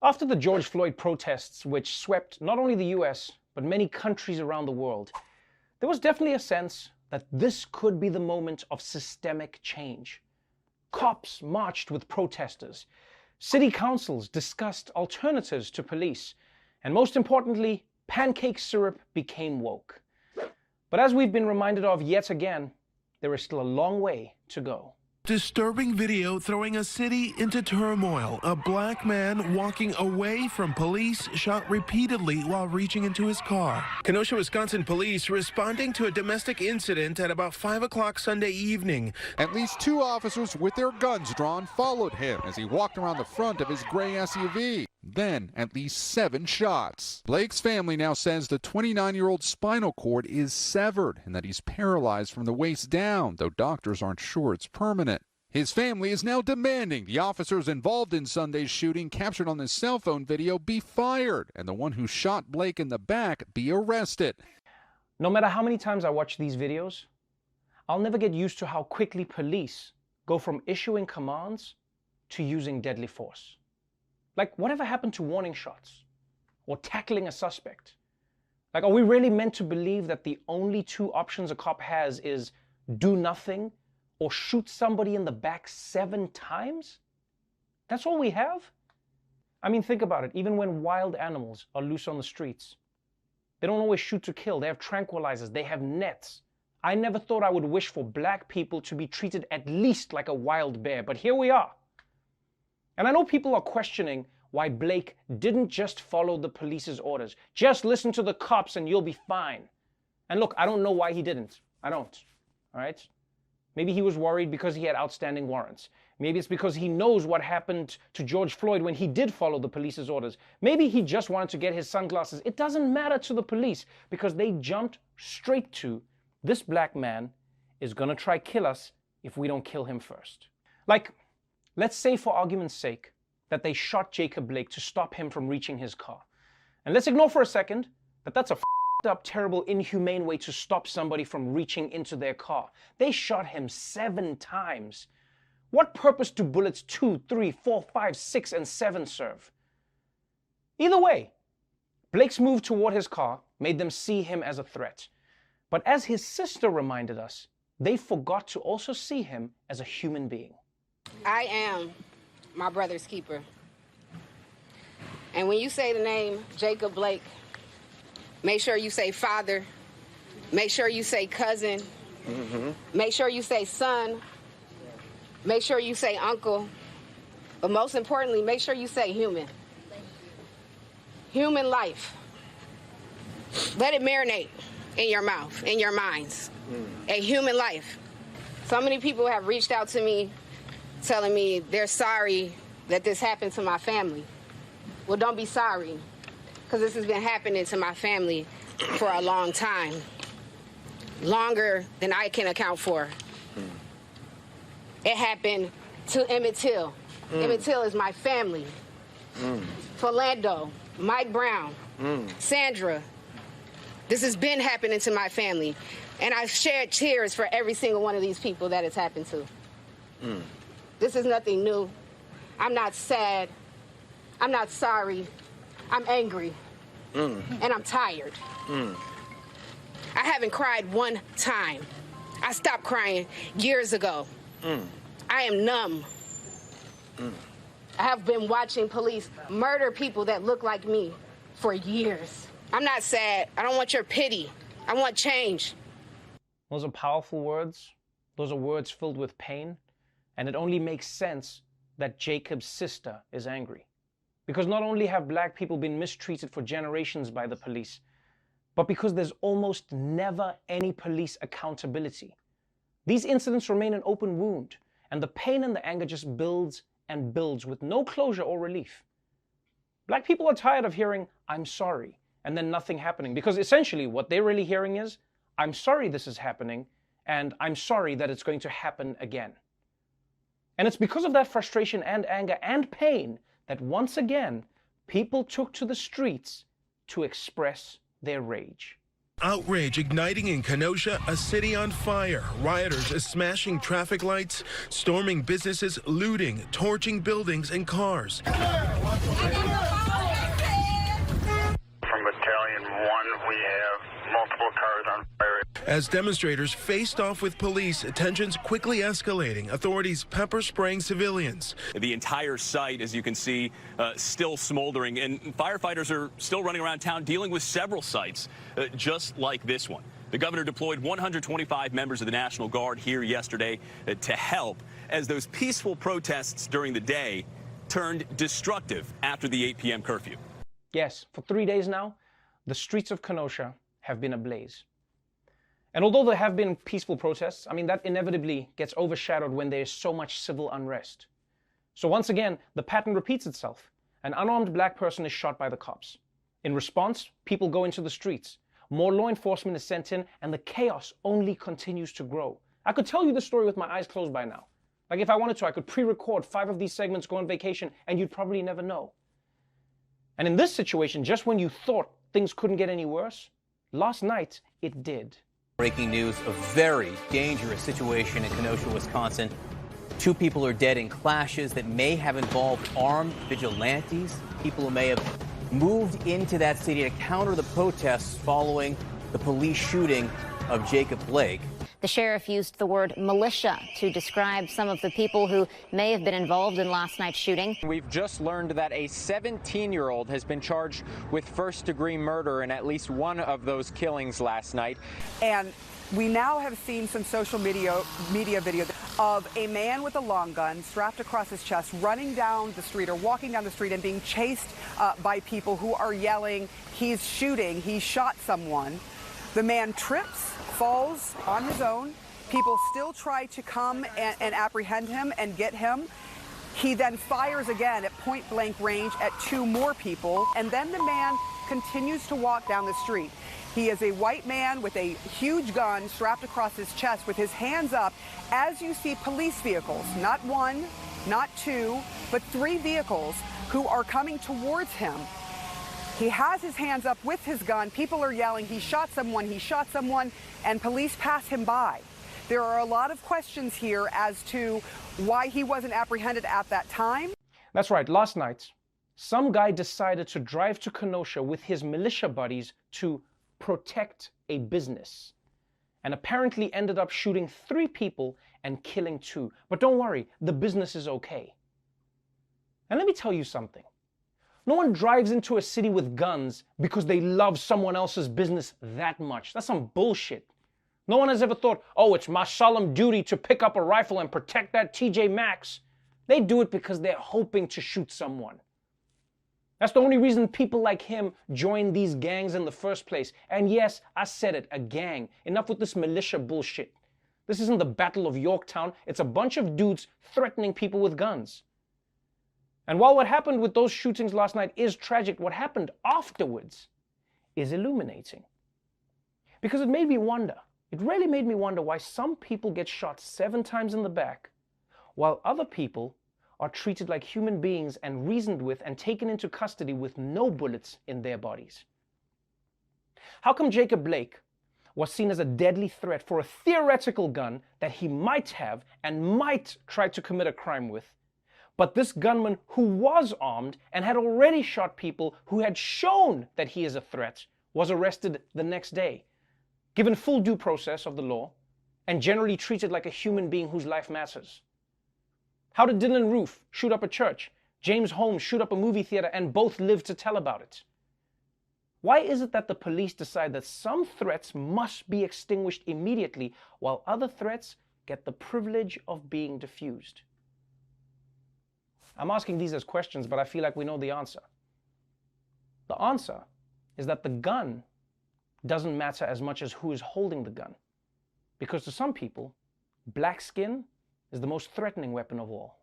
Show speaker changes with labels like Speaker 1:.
Speaker 1: After the George Floyd protests, which swept not only the US, but many countries around the world, there was definitely a sense that this could be the moment of systemic change. Cops marched with protesters. City councils discussed alternatives to police. And most importantly, pancake syrup became woke. But as we've been reminded of yet again, there is still a long way to go.
Speaker 2: Disturbing video throwing a city into turmoil. A black man walking away from police shot repeatedly while reaching into his car. Kenosha, Wisconsin police responding to a domestic incident at about 5 o'clock Sunday evening.
Speaker 3: At least 2 officers with their guns drawn followed him as he walked around the front of his gray SUV. Then, at least 7 shots. Blake's family now says the 29-year-old's spinal cord is severed and that he's paralyzed from the waist down, though doctors aren't sure it's permanent. His family is now demanding the officers involved in Sunday's shooting captured on this cell phone video be fired and the one who shot Blake in the back be arrested.
Speaker 1: No matter how many times I watch these videos, I'll never get used to how quickly police go from issuing commands to using deadly force. Like, whatever happened to warning shots or tackling a suspect? Like, are we really meant to believe that the only 2 options a cop has is do nothing or shoot somebody in the back 7 times? That's all we have? I mean, think about it. Even when wild animals are loose on the streets, they don't always shoot to kill. They have tranquilizers. They have nets. I never thought I would wish for black people to be treated at least like a wild bear, but here we are. And I know people are questioning why Blake didn't just follow the police's orders. Just listen to the cops and you'll be fine. And look, I don't know why he didn't. I don't. All right? Maybe he was worried because he had outstanding warrants. Maybe it's because he knows what happened to George Floyd when he did follow the police's orders. Maybe he just wanted to get his sunglasses. It doesn't matter to the police because they jumped straight to this black man is gonna try kill us if we don't kill him first. Like, let's say for argument's sake that they shot Jacob Blake to stop him from reaching his car. And let's ignore for a second that that's a up, terrible, inhumane way to stop somebody from reaching into their car. They shot him 7 times. What purpose do bullets 2, 3, 4, 5, 6, and 7 serve? Either way, Blake's move toward his car made them see him as a threat. But as his sister reminded us, they forgot to also see him as a human being.
Speaker 4: I am my brother's keeper. And when you say the name Jacob Blake, make sure you say father. Make sure you say cousin. Make sure you say son. Make sure you say uncle. But most importantly, make sure you say human. Human life. Let it marinate in your mouth, in your minds. A human life. So many people have reached out to me telling me they're sorry that this happened to my family. Well, don't be sorry, because this has been happening to my family for a long time. Longer than I can account for. It happened to Emmett Till. Emmett Till is my family. Philando, Mike Brown, Sandra. This has been happening to my family. And I've shared tears for every single one of these people that it's happened to. This is nothing new. I'm not sad. I'm not sorry. I'm angry. And I'm tired. I haven't cried one time. I stopped crying years ago. I am numb. I have been watching police murder people that look like me for years. I'm not sad. I don't want your pity. I want change.
Speaker 1: Those are powerful words. Those are words filled with pain. And it only makes sense that Jacob's sister is angry. Because not only have black people been mistreated for generations by the police, but because there's almost never any police accountability. These incidents remain an open wound, and the pain and the anger just builds and builds with no closure or relief. Black people are tired of hearing, "I'm sorry," and then nothing happening, because essentially what they're really hearing is, "I'm sorry this is happening, and I'm sorry that it's going to happen again." And it's because of that frustration and anger and pain that once again, people took to the streets to express their rage.
Speaker 2: Outrage igniting in Kenosha, a city on fire. Rioters smashing traffic lights, storming businesses, looting, torching buildings and cars.
Speaker 5: From Battalion 1, we have multiple cars on fire.
Speaker 2: As demonstrators faced off with police, tensions quickly escalating. Authorities pepper spraying civilians.
Speaker 6: The entire site, as you can see, still smoldering, and firefighters are still running around town dealing with several sites just like this one. The governor deployed 125 members of the National Guard here yesterday to help as those peaceful protests during the day turned destructive after the 8 p.m. curfew.
Speaker 1: Yes, for 3 days now, the streets of Kenosha have been ablaze. And although there have been peaceful protests, I mean, that inevitably gets overshadowed when there is so much civil unrest. So once again, the pattern repeats itself. An unarmed black person is shot by the cops. In response, people go into the streets. More law enforcement is sent in, and the chaos only continues to grow. I could tell you the story with my eyes closed by now. Like if I wanted to, I could pre-record 5 of these segments, go on vacation, and you'd probably never know. And in this situation, just when you thought things couldn't get any worse, last night it did.
Speaker 7: Breaking news, a very dangerous situation in Kenosha, Wisconsin. 2 people are dead in clashes that may have involved armed vigilantes, people who may have moved into that city to counter the protests following the police shooting of Jacob Blake.
Speaker 8: The sheriff used the word militia to describe some of the people who may have been involved in last night's shooting.
Speaker 9: We've just learned that a 17-year-old has been charged with first-degree murder in at least one of those killings last night.
Speaker 10: And we now have seen some social media video of a man with a long gun strapped across his chest running down the street or walking down the street and being chased by people who are yelling, "He's shooting, he shot someone." The man trips, falls on his own. People still try to come and apprehend him and get him. He then fires again at point-blank range at 2 more people, and then the man continues to walk down the street. He is a white man with a huge gun strapped across his chest with his hands up as you see police vehicles, not 1, not 2, but 3 vehicles who are coming towards him. He has his hands up with his gun. People are yelling, "He shot someone," and police pass him by. There are a lot of questions here as to why he wasn't apprehended at that time.
Speaker 1: That's right, last night, some guy decided to drive to Kenosha with his militia buddies to protect a business, and apparently ended up shooting 3 people and killing 2. But don't worry, the business is okay. And let me tell you something. No one drives into a city with guns because they love someone else's business that much. That's some bullshit. No one has ever thought, oh, it's my solemn duty to pick up a rifle and protect that TJ Maxx. They do it because they're hoping to shoot someone. That's the only reason people like him join these gangs in the first place. And yes, I said it, a gang. Enough with this militia bullshit. This isn't the Battle of Yorktown. It's a bunch of dudes threatening people with guns. And while what happened with those shootings last night is tragic, what happened afterwards is illuminating. Because it made me wonder, it really made me wonder why some people get shot 7 times in the back, while other people are treated like human beings and reasoned with and taken into custody with no bullets in their bodies. How come Jacob Blake was seen as a deadly threat for a theoretical gun that he might have and might try to commit a crime with, but this gunman who was armed and had already shot people who had shown that he is a threat was arrested the next day, given full due process of the law, and generally treated like a human being whose life matters? How did Dylan Roof shoot up a church, James Holmes shoot up a movie theater, and both live to tell about it? Why is it that the police decide that some threats must be extinguished immediately while other threats get the privilege of being diffused? I'm asking these as questions, but I feel like we know the answer. The answer is that the gun doesn't matter as much as who is holding the gun. Because to some people, black skin is the most threatening weapon of all.